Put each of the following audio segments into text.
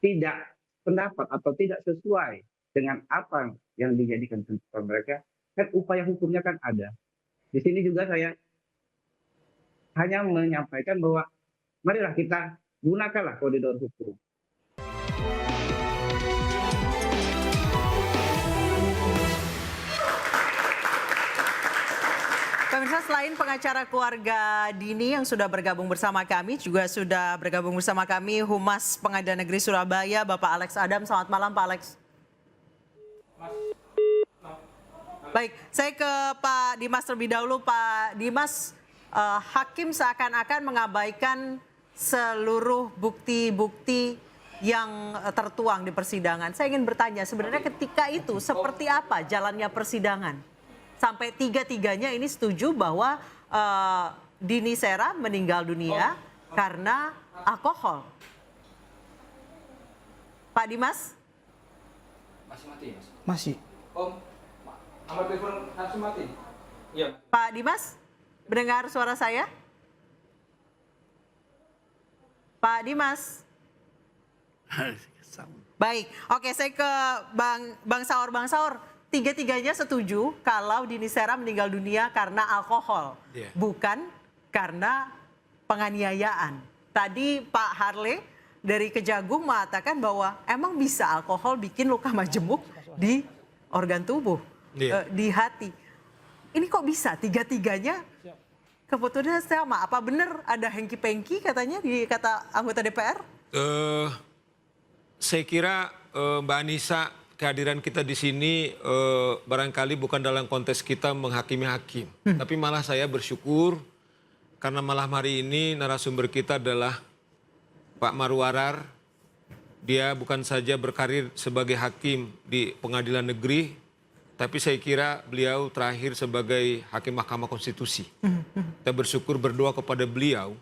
tidak pendapat atau tidak sesuai dengan apa yang dijadikan tuntutan mereka, kan upaya hukumnya kan ada. Di sini juga saya hanya menyampaikan bahwa marilah kita gunakanlah koridor hukum. Pemirsa, selain pengacara keluarga Dini yang sudah bergabung bersama kami, juga sudah bergabung bersama kami Humas Pengadilan Negeri Surabaya, Bapak Alex Adam. Selamat malam, Pak Alex. Baik, saya ke Pak Dimas terlebih dahulu. Pak Dimas, hakim seakan-akan mengabaikan seluruh bukti-bukti yang tertuang di persidangan. Saya ingin bertanya, sebenarnya ketika itu seperti apa jalannya persidangan? Sampai tiga-tiganya ini setuju bahwa Dini Sera meninggal dunia karena alkohol. Pak Dimas? Masih mati, Mas? Masih. Om, nomor telepon langsung mati? Iya. Pak Dimas, mendengar suara saya? Pak Dimas? Baik, oke, saya ke Bang Saur. Bang Saur, tiga-tiganya setuju kalau Dini Sera meninggal dunia karena alkohol, bukan karena penganiayaan. Tadi Pak Harle dari Kejagung mengatakan bahwa emang bisa alkohol bikin luka majemuk di organ tubuh, di hati. Ini kok bisa tiga-tiganya keputusannya sama? Apa benar ada hengki-pengki katanya kata anggota DPR? Saya kira Mbak Anissa, kehadiran kita di sini barangkali bukan dalam konteks kita menghakimi hakim. Tapi malah saya bersyukur karena malam hari ini narasumber kita adalah Pak Marwarar. Dia bukan saja berkarir sebagai hakim di pengadilan negeri, tapi saya kira beliau terakhir sebagai hakim Mahkamah Konstitusi. Kita bersyukur berdoa kepada beliau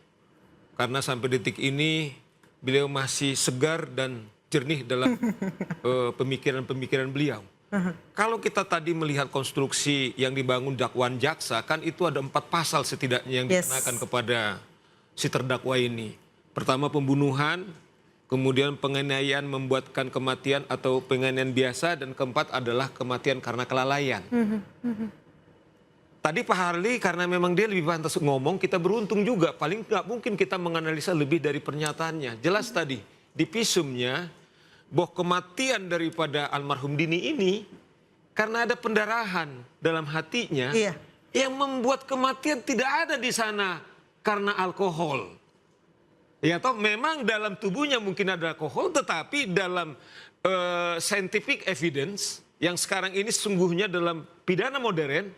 karena sampai detik ini beliau masih segar dan jernih dalam pemikiran-pemikiran beliau. Kalau kita tadi melihat konstruksi yang dibangun dakwaan jaksa, kan itu ada 4 pasal setidaknya yang dikenakan kepada si terdakwa ini. Pertama pembunuhan, kemudian penganiayaan membuatkan kematian atau penganiayaan biasa, dan keempat adalah kematian karena kelalaian. Tadi Pak Harli karena memang dia lebih pantas ngomong, kita beruntung juga. Paling nggak mungkin kita menganalisa lebih dari pernyataannya. Jelas tadi di visumnya bahwa kematian daripada almarhum Dini ini karena ada pendarahan dalam hatinya yang membuat kematian tidak ada di sana karena alkohol. Ya toh memang dalam tubuhnya mungkin ada alkohol, tetapi dalam scientific evidence yang sekarang ini sesungguhnya dalam pidana modern,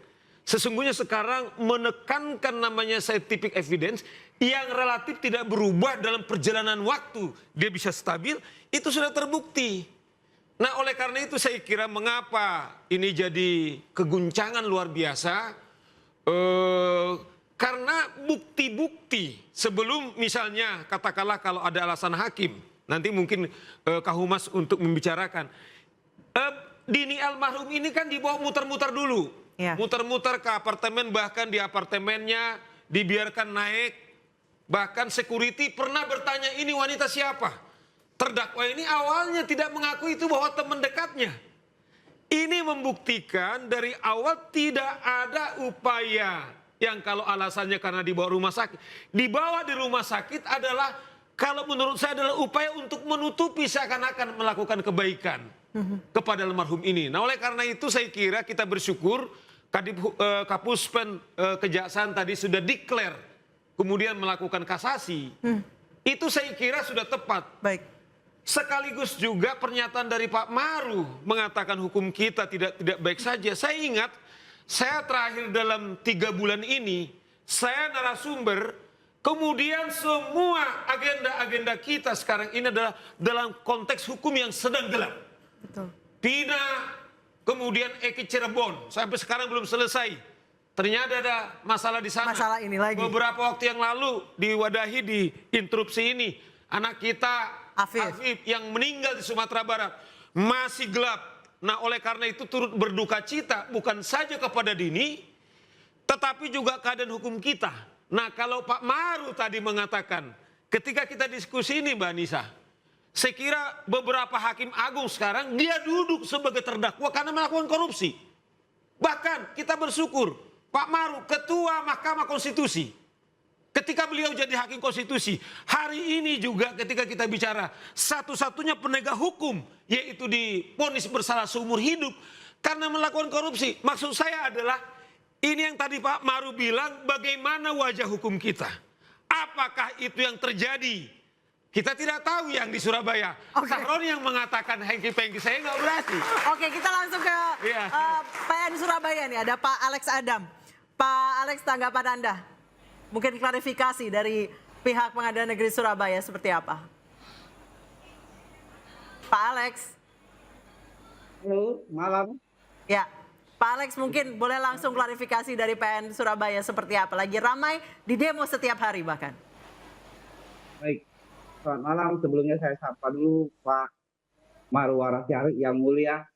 sesungguhnya sekarang menekankan namanya scientific evidence yang relatif tidak berubah dalam perjalanan waktu. Dia bisa stabil, itu sudah terbukti. Nah oleh karena itu saya kira mengapa ini jadi keguncangan luar biasa. Karena bukti-bukti sebelum misalnya katakanlah kalau ada alasan hakim. Nanti mungkin Kak Humas untuk membicarakan. Dini almarhum ini kan dibawa muter-muter dulu. Muter-muter ke apartemen, bahkan di apartemennya dibiarkan naik. Bahkan security pernah bertanya ini wanita siapa? Terdakwa ini awalnya tidak mengaku itu bahwa teman dekatnya. Ini membuktikan dari awal tidak ada upaya yang kalau alasannya karena dibawa rumah sakit. Dibawa di rumah sakit adalah kalau menurut saya adalah upaya untuk menutupi seakan-akan melakukan kebaikan kepada almarhum ini. Nah oleh karena itu saya kira kita bersyukur Kapuspen Kejaksaan tadi sudah declare kemudian melakukan kasasi. Itu saya kira sudah tepat. Baik. Sekaligus juga pernyataan dari Pak Maru mengatakan hukum kita tidak baik saja. Saya ingat saya terakhir dalam 3 bulan ini saya narasumber, kemudian semua agenda-agenda kita sekarang ini adalah dalam konteks hukum yang sedang gelap. Betul. Pina, kemudian Eki Cirebon sampai sekarang belum selesai. Ternyata ada masalah di sana. Masalah ini lagi. Beberapa waktu yang lalu diwadahi di interupsi ini. Anak kita Afif yang meninggal di Sumatera Barat. Masih gelap. Nah oleh karena itu turut berduka cita bukan saja kepada Dini, tetapi juga keadaan hukum kita. Nah kalau Pak Maru tadi mengatakan, ketika kita diskusi ini Mbak Anissa, Saya kira beberapa hakim agung sekarang dia duduk sebagai terdakwa karena melakukan korupsi. Bahkan kita bersyukur Pak Maru, Ketua Mahkamah Konstitusi, ketika beliau jadi hakim konstitusi, hari ini juga ketika kita bicara satu-satunya penegak hukum yaitu divonis bersalah seumur hidup karena melakukan korupsi. Maksud saya adalah ini yang tadi Pak Maru bilang, bagaimana wajah hukum kita. Apakah itu yang terjadi? Kita tidak tahu yang di Surabaya. Sahroni yang mengatakan hengki-pengki, saya nggak berani. Oke, kita langsung ke PN Surabaya nih. Ada Pak Alex Adam. Pak Alex, tanggapan Anda? Mungkin klarifikasi dari pihak Pengadilan Negeri Surabaya seperti apa? Pak Alex. Halo, malam. Ya, Pak Alex mungkin boleh langsung klarifikasi dari PN Surabaya seperti apa? Lagi ramai di demo setiap hari bahkan. Baik, selamat malam. Sebelumnya saya sapa dulu Pak Marwaras yang mulia,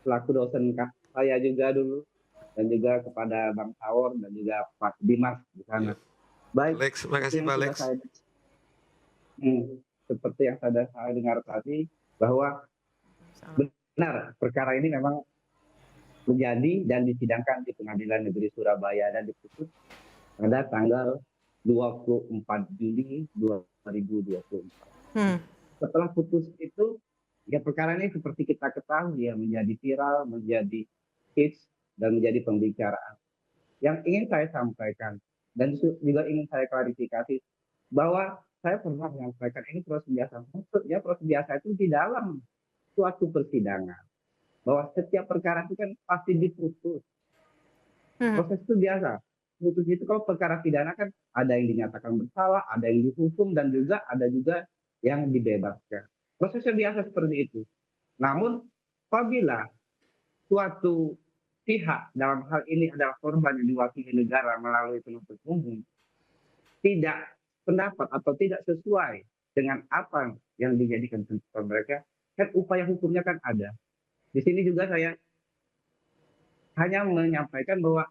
selaku dosen saya juga dulu, dan juga kepada Bang Saur dan juga Pak Dimas di sana. Baik, Alex, terima kasih Pak Alex. Seperti yang saya dengar tadi, bahwa benar perkara ini memang menjadi dan disidangkan di Pengadilan Negeri Surabaya dan diputus pada tanggal 24 Juli 2024. Setelah putus itu, ya perkara ini seperti kita ketahui ya menjadi viral, menjadi hits, dan menjadi pembicaraan. Yang ingin saya sampaikan dan juga ingin saya klarifikasi bahwa saya pernah menyampaikan ini proses biasa. Maksudnya proses biasa itu di dalam suatu persidangan. Bahwa setiap perkara itu kan pasti diputus. Proses itu biasa. Putus itu kalau perkara pidana kan ada yang dinyatakan bersalah, ada yang dihukum, dan juga ada juga yang dibebaskan. Prosesnya biasa seperti itu. Namun apabila suatu pihak, dalam hal ini adalah korban yang diwakili negara melalui penuntut umum, tidak pendapat atau tidak sesuai dengan apa yang dijadikan tuntutan mereka, kan upaya hukumnya kan ada. Di sini juga saya hanya menyampaikan bahwa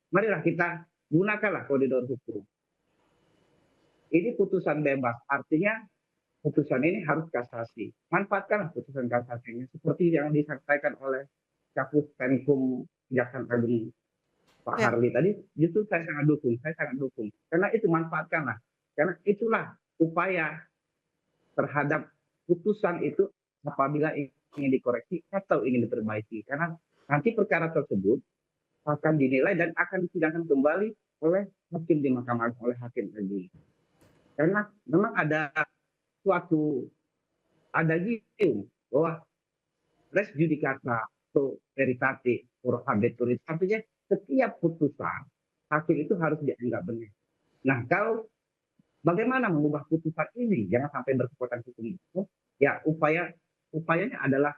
marilah kita gunakanlah koridor hukum. Ini putusan bebas, artinya putusan ini harus kasasi. Manfaatkanlah putusan kasasinya seperti yang disampaikan oleh Kapus Penkum Kejaksaan Agung Pak Harli tadi. Justru saya sangat dukung. Karena itu manfaatkanlah. Karena itulah upaya terhadap putusan itu apabila ingin dikoreksi atau ingin diperbaiki. Karena nanti perkara tersebut akan dinilai dan akan disidangkan kembali oleh hakim di Mahkamah Agung, oleh hakim lagi. Karena memang ada gium bahwa res judicata atau veritate or habeturis, artinya setiap putusan hakim itu harus dianggap benar. Nah, kalau bagaimana mengubah putusan ini jangan sampai berkekuatan hukum itu, ya upayanya adalah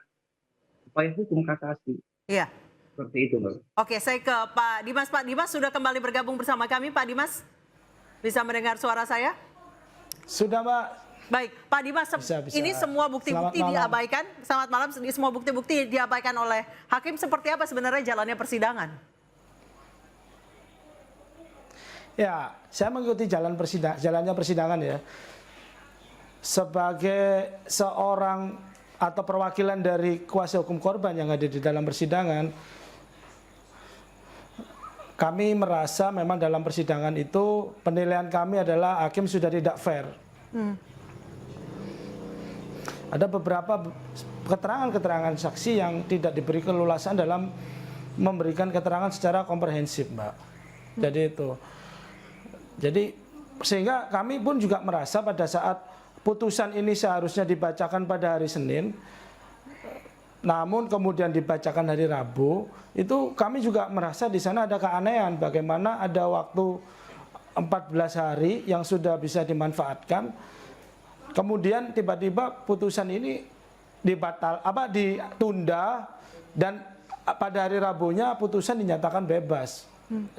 upaya hukum kasasi. Iya. Seperti itu, Mbak. Oke, saya ke Pak Dimas. Pak Dimas sudah kembali bergabung bersama kami. Pak Dimas, bisa mendengar suara saya? Sudah, Mbak. Baik, Pak Dimas, bisa. Ini semua bukti-bukti diabaikan. Selamat malam, semua bukti-bukti diabaikan oleh hakim. Seperti apa sebenarnya jalannya persidangan? Ya, saya mengikuti jalannya persidangan ya. Sebagai seorang atau perwakilan dari kuasa hukum korban yang ada di dalam persidangan, kami merasa memang dalam persidangan itu penilaian kami adalah hakim sudah tidak fair. Ada beberapa keterangan-keterangan saksi yang tidak diberi kelulusan dalam memberikan keterangan secara komprehensif, Mbak. Jadi itu. Jadi sehingga kami pun juga merasa pada saat putusan ini seharusnya dibacakan pada hari Senin, namun kemudian dibacakan hari Rabu, itu kami juga merasa di sana ada keanehan. Bagaimana ada waktu 14 hari yang sudah bisa dimanfaatkan, kemudian tiba-tiba putusan ini ditunda dan pada hari Rabunya putusan dinyatakan bebas.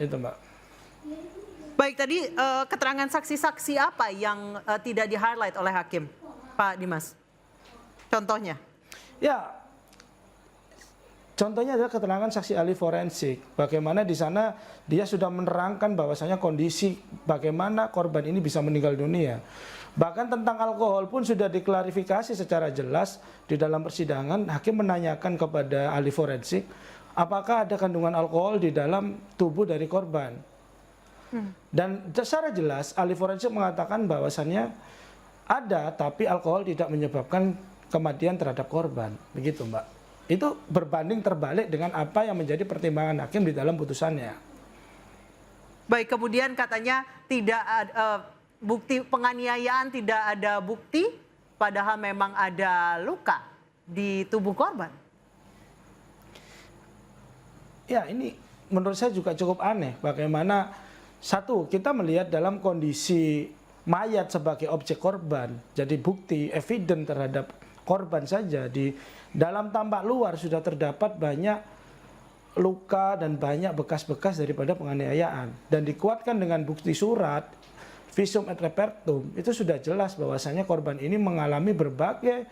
Itu, Mbak. Baik, tadi keterangan saksi-saksi apa yang tidak di-highlight oleh hakim, Pak Dimas? Contohnya? Ya, contohnya adalah keterangan saksi ahli forensik. Bagaimana di sana dia sudah menerangkan bahwasanya kondisi bagaimana korban ini bisa meninggal dunia. Bahkan tentang alkohol pun sudah diklarifikasi secara jelas di dalam persidangan. Hakim menanyakan kepada ahli forensik, apakah ada kandungan alkohol di dalam tubuh dari korban. Dan secara jelas ahli forensik mengatakan bahwasannya ada, tapi alkohol tidak menyebabkan kematian terhadap korban. Begitu, Mbak. Itu berbanding terbalik dengan apa yang menjadi pertimbangan hakim di dalam putusannya. Baik, kemudian katanya tidak ada bukti penganiayaan, tidak ada bukti, padahal memang ada luka di tubuh korban. Ya, ini menurut saya juga cukup aneh. Bagaimana, satu, kita melihat dalam kondisi mayat sebagai objek korban, jadi bukti, evidence terhadap korban saja. Di dalam tampak luar sudah terdapat banyak luka dan banyak bekas-bekas daripada penganiayaan. Dan dikuatkan dengan bukti surat, visum et repertum, itu sudah jelas bahwasanya korban ini mengalami berbagai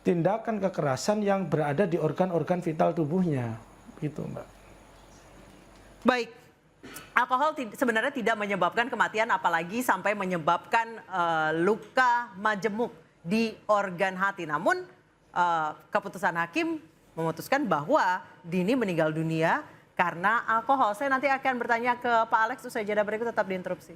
tindakan kekerasan yang berada di organ-organ vital tubuhnya. Gitu, Mbak. Baik, alkohol sebenarnya tidak menyebabkan kematian, apalagi sampai menyebabkan luka majemuk di organ hati. Namun keputusan hakim memutuskan bahwa Dini meninggal dunia karena alkohol. Saya nanti akan bertanya ke Pak Alex usai jeda berikut, tetap diinterupsi.